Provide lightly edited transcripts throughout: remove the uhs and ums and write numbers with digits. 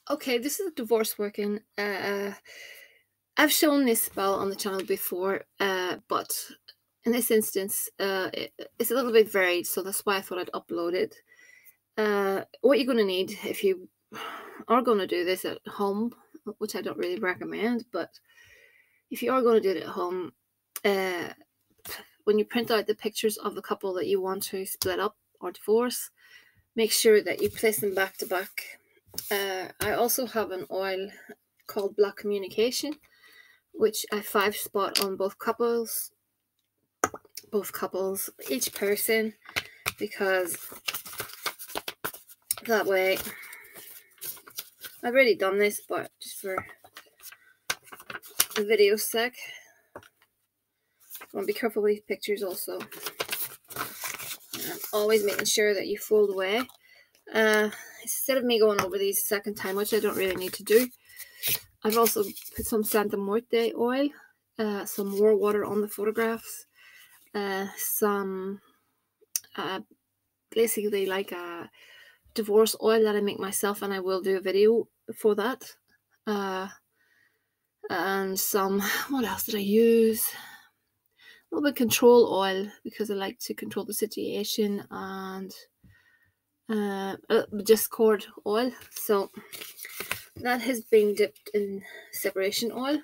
Okay, this is a divorce working. I've shown this spell on the channel before, but in this instance, it's a little bit varied, so that's why I thought I'd upload it. What you're going to need if you are going to do this at home, which I don't really recommend, but if you are going to do it at home, uh, when you print out the pictures of the couple that you want to split up or divorce, make sure that you place them back to back. I also have an oil called Black Communication, which I 5-spot on both couples, each person, because that way, I've already done this, but just for the video's sake, I want to be careful with these pictures also. And always making sure that you fold away. Instead of me going over these a second time, which I don't really need to do, I've also put some Santa Muerte oil, some more water on the photographs, some basically like a divorce oil that I make myself, and I will do a video for that. And some, what else did I use? A little bit of control oil, because I like to control the situation, and discord oil. So that has been dipped in separation oil.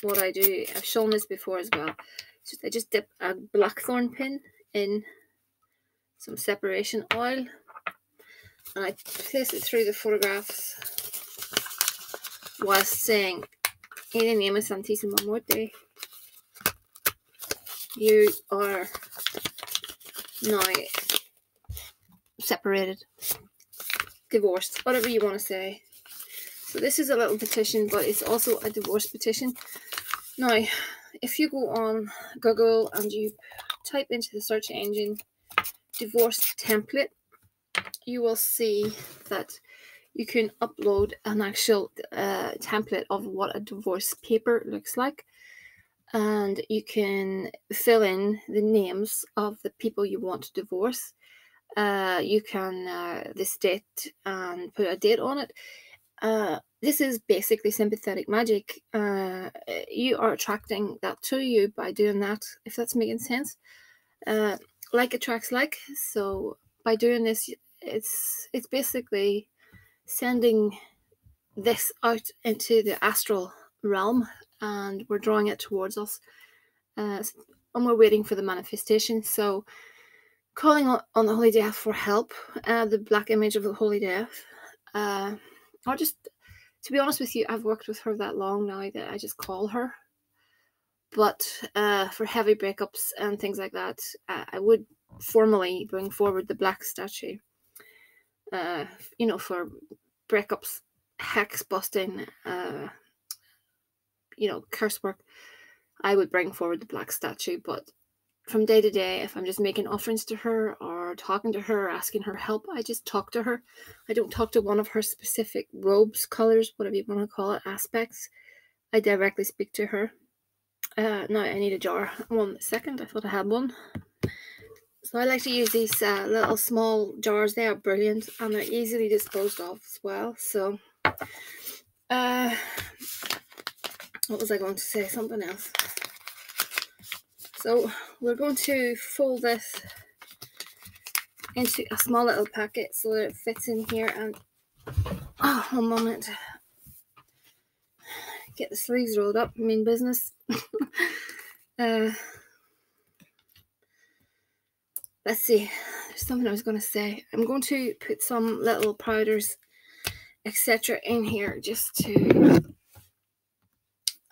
What I do, I've shown this before as well, I just dip a blackthorn pin in some separation oil, and I place it through the photographs whilst saying, in the name of Santissima Muerte, you are now separated, divorced, whatever you want to say. So this is a little petition, but it's also a divorce petition. Now, if you go on Google and you type into the search engine divorce template, you will see that you can upload an actual template of what a divorce paper looks like, and you can fill in the names of the people you want to divorce. You can this date and put a date on it. This is basically sympathetic magic. You are attracting that to you by doing that, if that's making sense. Like attracts like. So by doing this, it's basically sending this out into the astral realm, and we're drawing it towards us, and we're waiting for the manifestation. So calling on the Holy Death for help, the black image of the Holy Death, or just, to be honest with you, I've worked with her that long now that I just call her. But for heavy breakups and things like that, I would formally bring forward the black statue. For breakups, hex busting, curse work, I would bring forward the black statue. But from day to day, if I'm just making offerings to her or talking to her or asking her help, I just talk to her. I don't talk to one of her specific robes, colors, whatever you want to call it, aspects. I directly speak to her. Now I need a jar. 1 second, I thought I had one. So I like to use these little small jars. They are brilliant, and they're easily disposed of as well. So, what was I going to say? Something else. So we're going to fold this into a small little packet so that it fits in here. And 1 moment. Get the sleeves rolled up. I mean business. Let's see. There's something I was going to say. I'm going to put some little powders, etc., in here just to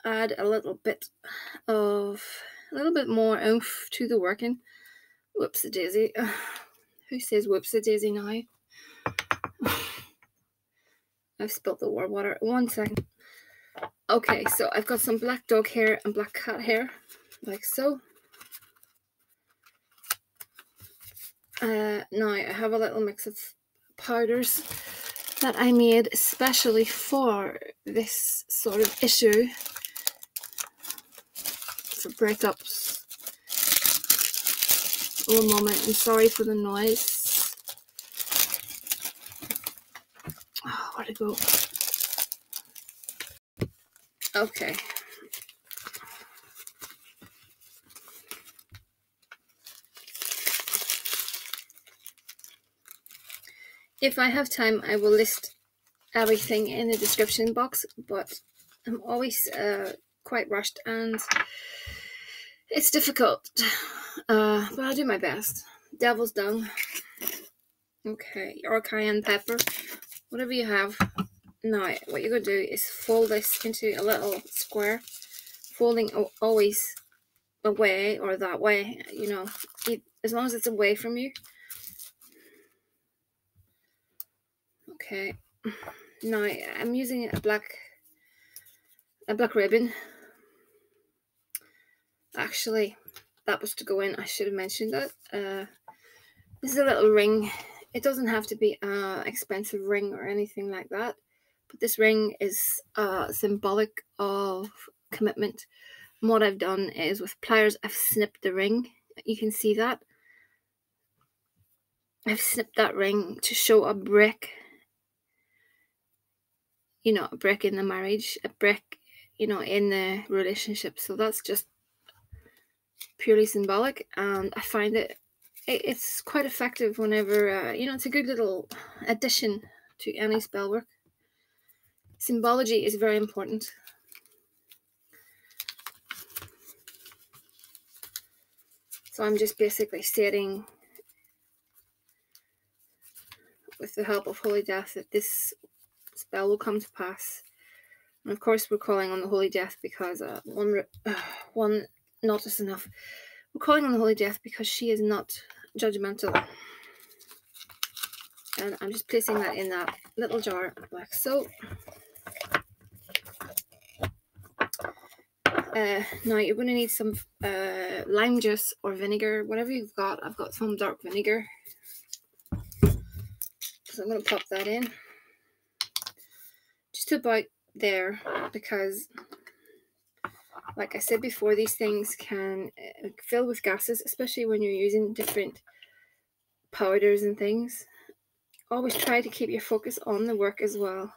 add a little bit more oomph to the working. Whoops-a-daisy. Who says whoops-a-daisy now? I've spilt the warm water. 1 second. Okay, so I've got some black dog hair and black cat hair, like so. Now I have a little mix of powders that I made especially for this sort of issue, for breakups. 1 moment, I'm sorry for the noise. Where'd it go? Okay. If I have time, I will list everything in the description box, but I'm always quite rushed and it's difficult. But I'll do my best. Devil's dung. Okay, or cayenne pepper. Whatever you have. Now, what you're going to do is fold this into a little square. Folding always away or that way, you know, as long as it's away from you. Okay. Now, I'm using a black ribbon. Actually, that was to go in. I should have mentioned that. This is a little ring. It doesn't have to be an expensive ring or anything like that. But this ring is symbolic of commitment. And what I've done is with pliers, I've snipped the ring. You can see that. I've snipped that ring to show a break. You know, a break in the marriage, a break, you know, in the relationship. So that's just purely symbolic. And I find it's quite effective whenever, you know, it's a good little addition to any spell work. Symbology is very important. So I'm just basically stating, with the help of Holy Death, that this spell will come to pass. And of course, we're calling on the Holy Death because one not is enough. We're calling on the Holy Death because she is not judgmental. And I'm just placing that in that little jar like so. Now you're going to need some lime juice or vinegar, whatever you've got. I've got some dark vinegar, so I'm going to pop that in just about there, because like I said before, these things can fill with gases, especially when you're using different powders and things. Always try to keep your focus on the work as well.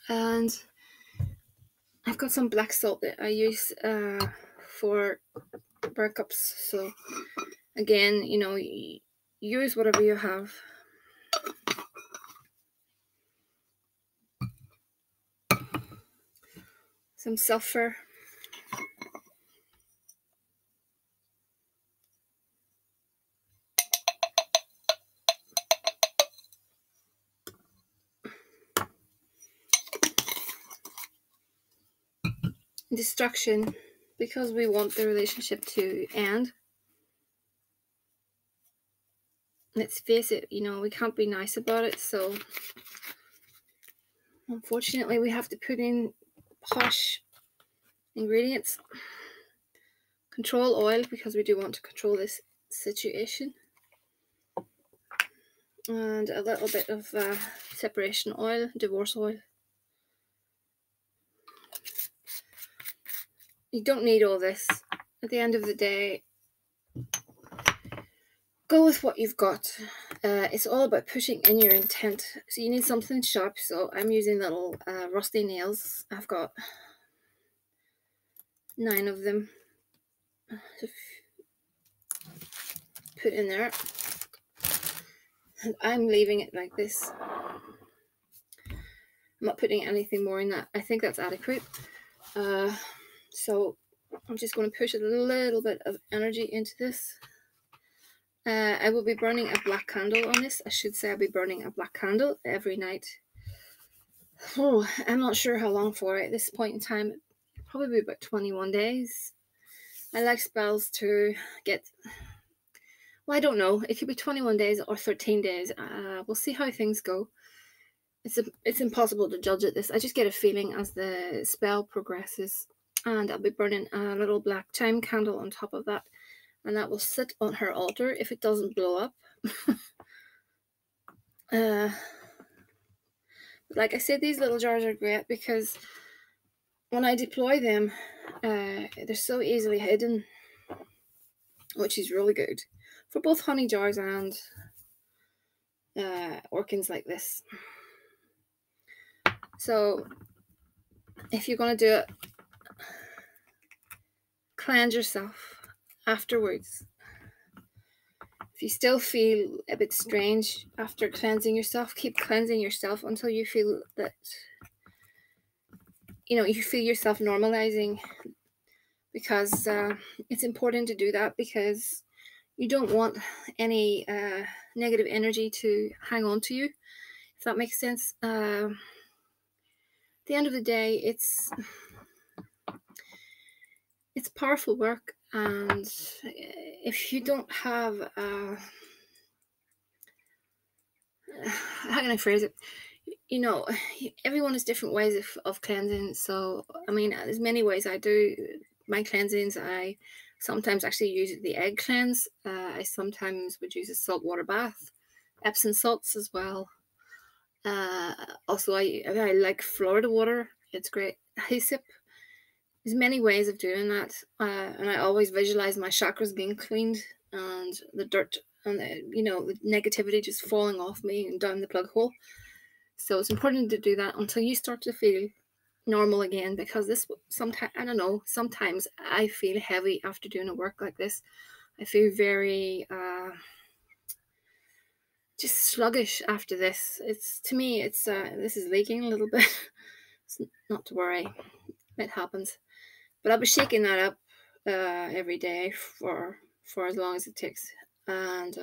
And I've got some black salt that I use for breakups. So again, you know, use whatever you have. Some sulfur. Destruction, because we want the relationship to end. Let's face it, you know, we can't be nice about it, so unfortunately we have to put in posh ingredients. Control oil, because we do want to control this situation. And a little bit of separation oil, divorce oil. You don't need all this. At the end of the day, go with what you've got. It's all about pushing in your intent. So you need something sharp. So I'm using little rusty nails. I've got 9 of them to put in there. And I'm leaving it like this. I'm not putting anything more in that. I think that's adequate. So I'm just going to push a little bit of energy into this. I will be burning a black candle on this. I should say I'll be burning a black candle every night. Oh, I'm not sure how long for at this point in time. Probably about 21 days. I like spells to get... Well, I don't know. It could be 21 days or 13 days. We'll see how things go. It's impossible to judge at this. I just get a feeling as the spell progresses. And I'll be burning a little black chime candle on top of that. And that will sit on her altar if it doesn't blow up. Like I said, these little jars are great because when I deploy them, they're so easily hidden, which is really good for both honey jars and workings like this. So if you're going to do it, cleanse yourself afterwards. If you still feel a bit strange after cleansing yourself, keep cleansing yourself until you feel that, you feel yourself normalizing, because it's important to do that, because you don't want any negative energy to hang on to you, if that makes sense. At the end of the day, it's powerful work, and if you don't have how can I phrase it? Everyone has different ways of cleansing. So I mean, there's many ways I do my cleansings. I sometimes actually use the egg cleanse. I sometimes would use a saltwater bath, Epsom salts as well. Also, I like Florida water. It's great. Hyssop. There's many ways of doing that, and I always visualize my chakras being cleaned and the dirt and the negativity just falling off me and down the plug hole. So it's important to do that until you start to feel normal again, because this sometimes, I don't know, sometimes I feel heavy after doing a work like this. I feel very just sluggish after this. To me, this is leaking a little bit. It's not to worry, it happens. But I'll be shaking that up every day for as long as it takes. And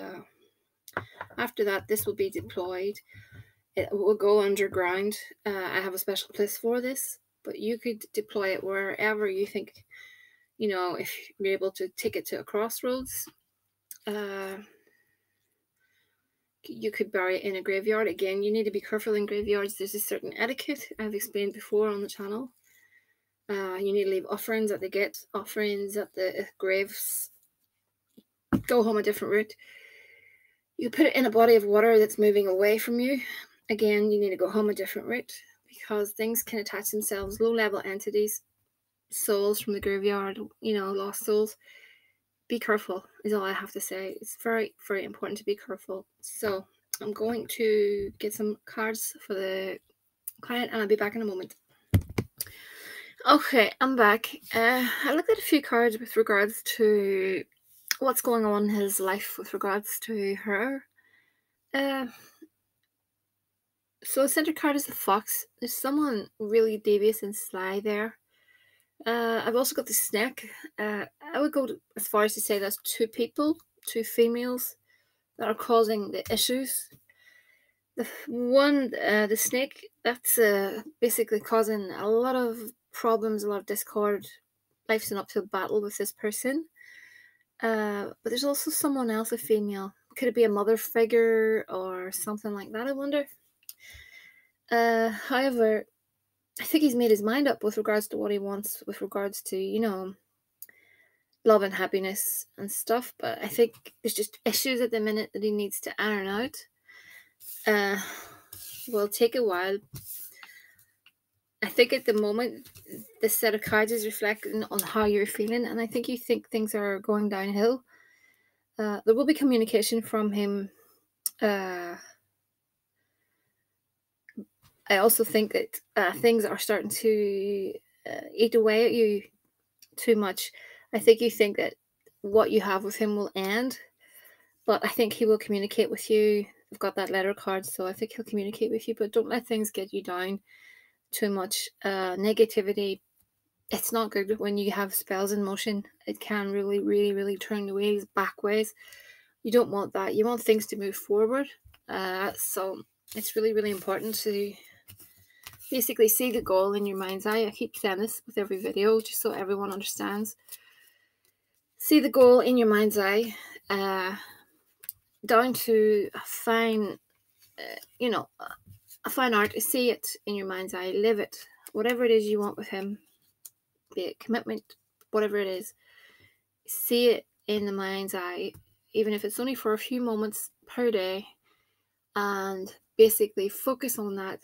after that, this will be deployed. It will go underground. I have a special place for this, but you could deploy it wherever you think, if you're able to take it to a crossroads. You could bury it in a graveyard. Again, you need to be careful in graveyards. There's a certain etiquette I've explained before on the channel. You need to leave offerings at the graves. Go home a different route. You put it in a body of water that's moving away from you. Again, you need to go home a different route, because things can attach themselves, low-level entities, souls from the graveyard, lost souls. Be careful is all I have to say. It's very, very important to be careful. So I'm going to get some cards for the client, and I'll be back in a moment. Okay, I'm back. I looked at a few cards with regards to what's going on in his life with regards to her. So the center card is the fox. There's someone really devious and sly there. I've also got the snake. I would go as far as to say that's two females that are causing the issues. The snake, that's basically causing a lot of problems, a lot of discord. Life's an uphill battle with this person. But there's also someone else, a female. Could it be a mother figure or something like that, I wonder? However, I think he's made his mind up with regards to what he wants, with regards to, love and happiness and stuff. But I think there's just issues at the minute that he needs to iron out. Will take a while. I think at the moment, this set of cards is reflecting on how you're feeling, and I think you think things are going downhill. There will be communication from him. I also think that things are starting to eat away at you too much. I think you think that what you have with him will end, but I think he will communicate with you. I've got that letter card, so I think he'll communicate with you, but don't let things get you down too much. Negativity, it's not good when you have spells in motion. It can really, really, really turn the wheels back ways. You don't want that. You want things to move forward. So it's really, really important to basically see the goal in your mind's eye. I keep saying this with every video just so everyone understands. See the goal in your mind's eye, down to a fine, a fine art. See it in your mind's eye, live it. Whatever it is you want with him, be it commitment, whatever it is, see it in the mind's eye, even if it's only for a few moments per day, and basically focus on that.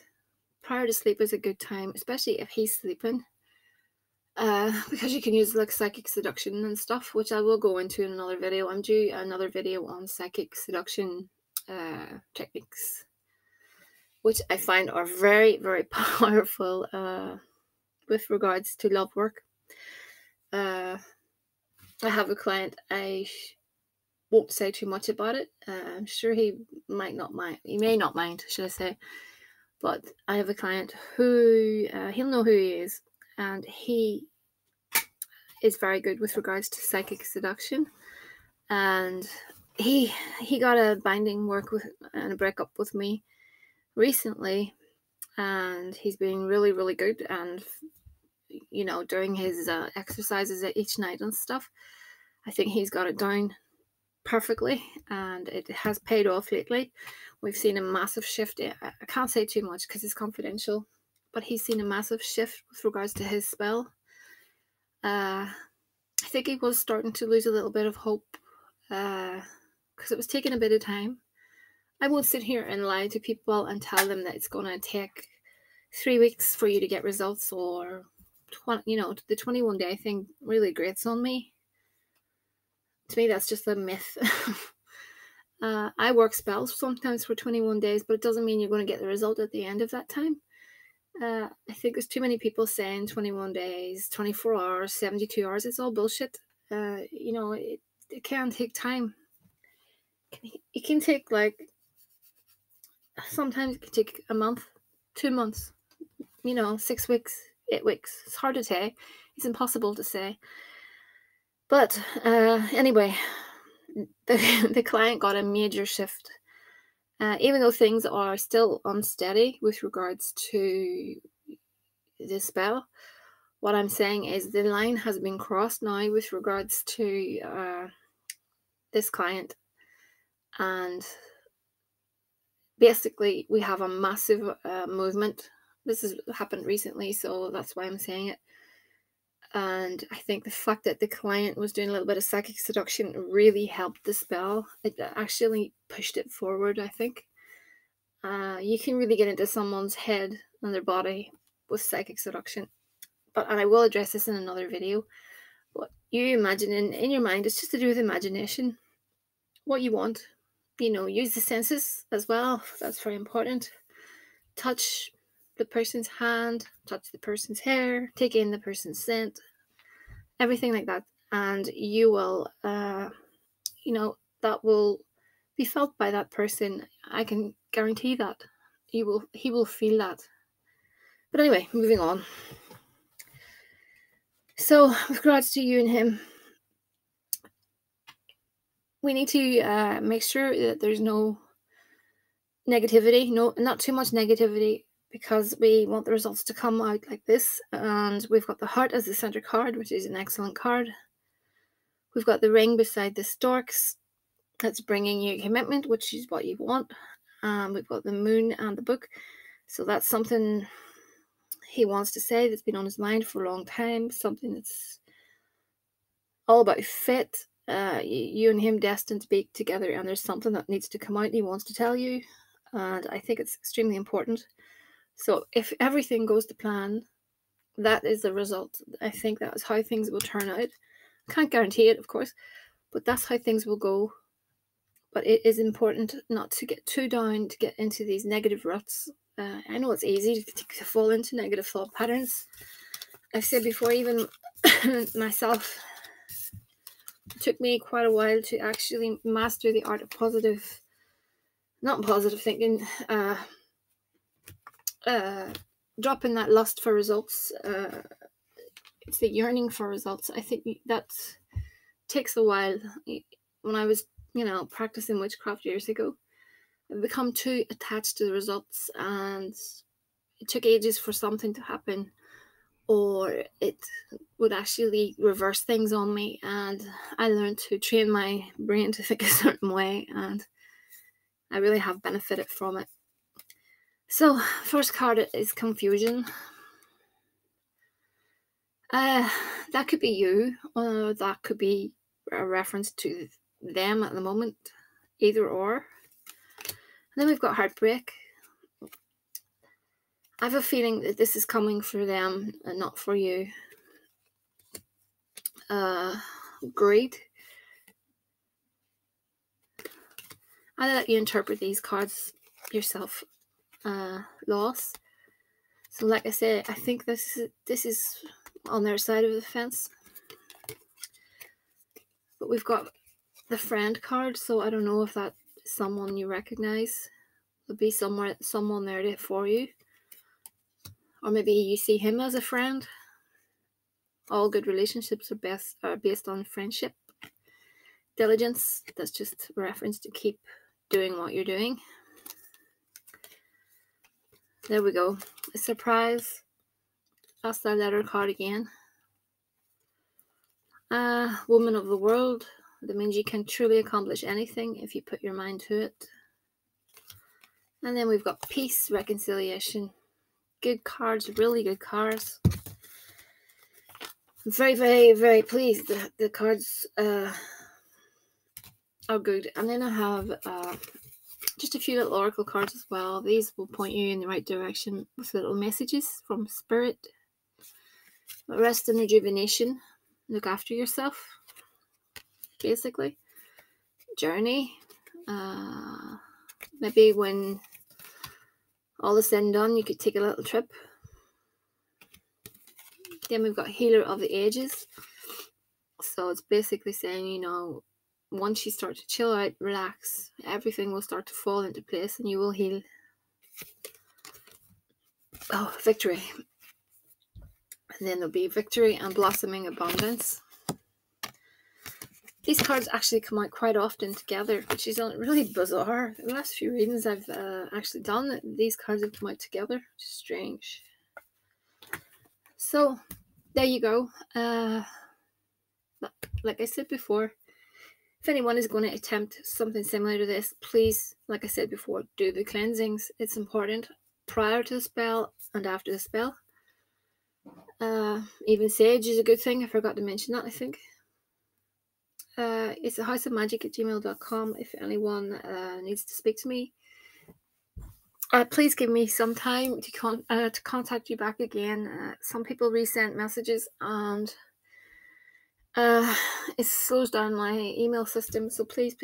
Prior to sleep is a good time, especially if he's sleeping. because you can use like psychic seduction and stuff, which I will go into in another video. I'm due another video on psychic seduction techniques, which I find are very, very powerful with regards to love work. I have a client, I won't say too much about it. I'm sure he might not mind. He may not mind, should I say. But I have a client who, he'll know who he is, and he is very good with regards to psychic seduction. And he got a binding work with and a breakup with me recently, and he's been really, really good. And you know, doing his exercises each night and stuff, I think he's got it down perfectly, and it has paid off lately. We've seen a massive shift. I can't say too much because it's confidential, but he's seen a massive shift with regards to his spell. I think he was starting to lose a little bit of hope because it was taking a bit of time. I won't sit here and lie to people and tell them that it's going to take 3 weeks for you to get results, or the 21-day thing really grates on me. To me, that's just a myth. I work spells sometimes for 21 days, but it doesn't mean you're going to get the result at the end of that time. I think there's too many people saying 21 days, 24 hours, 72 hours. It's all bullshit. It can take time. It can take sometimes it can take a month, 2 months, 6 weeks, 8 weeks. It's hard to say. It's impossible to say. But anyway, the client got a major shift. Even though things are still unsteady with regards to the spell, what I'm saying is the line has been crossed now with regards to this client. And basically, we have a massive movement. This has happened recently, so that's why I'm saying it. And I think the fact that the client was doing a little bit of psychic seduction really helped the spell. It actually pushed it forward, I think. You can really get into someone's head and their body with psychic seduction. And I will address this in another video. What you imagine in your mind, it's just to do with imagination. What you want. Use the senses as well. That's very important. Touch the person's hand, touch the person's hair, take in the person's scent, everything like that. And you will, that will be felt by that person. I can guarantee that. He will feel that. But anyway, moving on. So, with regards to you and him, we need to make sure that there's no negativity, not too much negativity, because we want the results to come out like this. And we've got the heart as the center card, which is an excellent card. We've got the ring beside the storks. That's bringing you commitment, which is what you want. We've got the moon and the book. So that's something he wants to say that's been on his mind for a long time. Something that's all about fit. You and him destined to be together, and there's something that needs to come out he wants to tell you. And I think it's extremely important. So if everything goes to plan, that is the result. I think that is how things will turn out. I can't guarantee it, of course, but that's how things will go. But it is important not to get too down, to get into these negative ruts. I know it's easy to fall into negative thought patterns. I've said before, even myself, it took me quite a while to actually master the art of not positive thinking, dropping that lust for results. It's the yearning for results. I think that takes a while. When I was, practicing witchcraft years ago, I've become too attached to the results, and it took ages for something to happen, or it would actually reverse things on me. And I learned to train my brain to think a certain way, and I really have benefited from it. So, first card is confusion. That could be you, or that could be a reference to them at the moment, either or. And then we've got heartbreak. I have a feeling that this is coming for them and not for you. greed. I let you interpret these cards yourself. Loss. So like I said, I think this is on their side of the fence. But we've got the friend card, so I don't know if that's someone you recognize. There'll be someone there for you. Or maybe you see him as a friend. All good relationships are based on friendship. Diligence, that's just a reference to keep doing what you're doing. There we go. A surprise. That's that letter card again. Woman of the world. That means you can truly accomplish anything if you put your mind to it. And then we've got peace, reconciliation. Good cards, really good cards. I'm very, very, very pleased. The cards are good. And then I have just a few little oracle cards as well. These will point you in the right direction with little messages from spirit. Rest and rejuvenation. Look after yourself, basically. Journey. Maybe when all is said and done, you could take a little trip. Then we've got healer of the ages. So it's basically saying, you know, once you start to chill out, relax, everything will start to fall into place and you will heal. Oh, victory. And then there'll be victory and blossoming abundance. These cards actually come out quite often together, which is really bizarre. The last few readings I've actually done, these cards have come out together, which is strange. So, there you go. Like I said before, if anyone is going to attempt something similar to this, please, like I said before, do the cleansings. It's important prior to the spell and after the spell. Even sage is a good thing. I forgot to mention that, I think. It's thehouseofmagick@gmail.com if anyone needs to speak to me. Please give me some time to contact you back again. Some people resent messages and it slows down my email system. So please,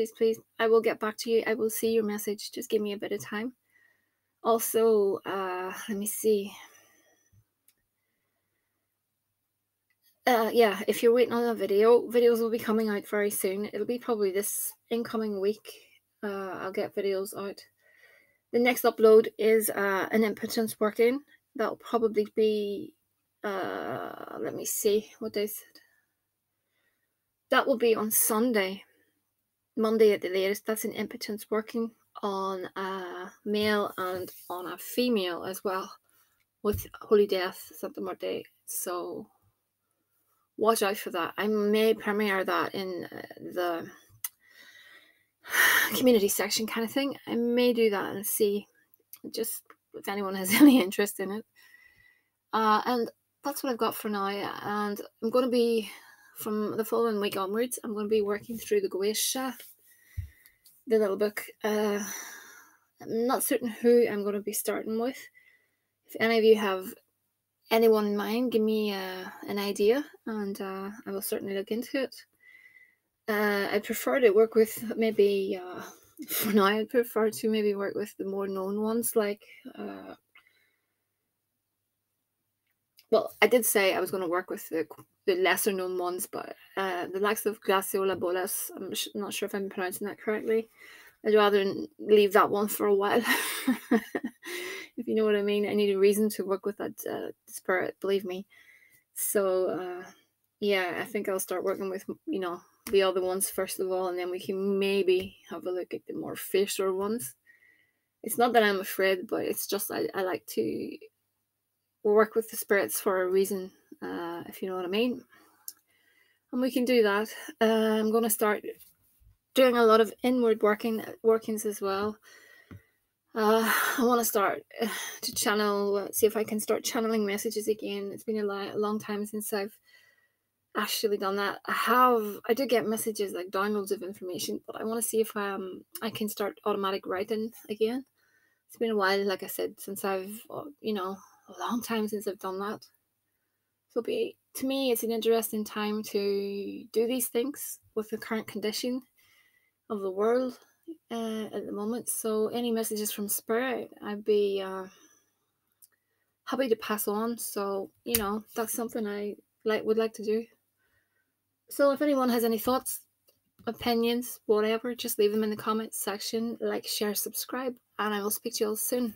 I will get back to you. I will see your message. Just give me a bit of time. Also, let me see. Yeah, if you're waiting on a videos will be coming out very soon. It'll be probably this incoming week. I'll get videos out. The next upload is an impotence working. That'll probably be, let me see, what day is it? That will be on Sunday, Monday at the latest. That's an impotence working on a male and on a female as well, with Holy Death, Santa Muerte. So watch out for that. I may premiere that in the community section kind of thing. I may do that and see just if anyone has any interest in it. And that's what I've got for now. And I'm going to be, from the following week onwards, I'm going to be working through the Goetia, the little book. I'm not certain who I'm going to be starting with. If any of you have anyone in mind, give me an idea and I will certainly look into it. I'd prefer to work with maybe, for now, I'd prefer to maybe work with the more known ones, like, well, I did say I was going to work with the lesser known ones, but the likes of Glaciola Bolas, I'm not sure if I'm pronouncing that correctly. I'd rather leave that one for a while. If you know what I mean. I need a reason to work with that spirit, believe me. So, yeah, I think I'll start working with, you know, the other ones first of all, and then we can maybe have a look at the more fiercer ones. It's not that I'm afraid, but it's just I like to work with the spirits for a reason, if you know what I mean. And we can do that. I'm going to start doing a lot of inward workings as well. I want to start to channel, see if I can start channeling messages again. It's been a long time since I've actually done that. I do get messages, like downloads of information, but I want to see if I can start automatic writing again. It's been a while, like I said, since I've, you know, a long time since I've done that. So it'll be to me, it's an interesting time to do these things with the current condition of the world at the moment. So any messages from spirit, I'd be happy to pass on. So that's something I would like to do. So if anyone has any thoughts, opinions, whatever, just leave them in the comments section. Like, share, subscribe, and I will speak to you all soon.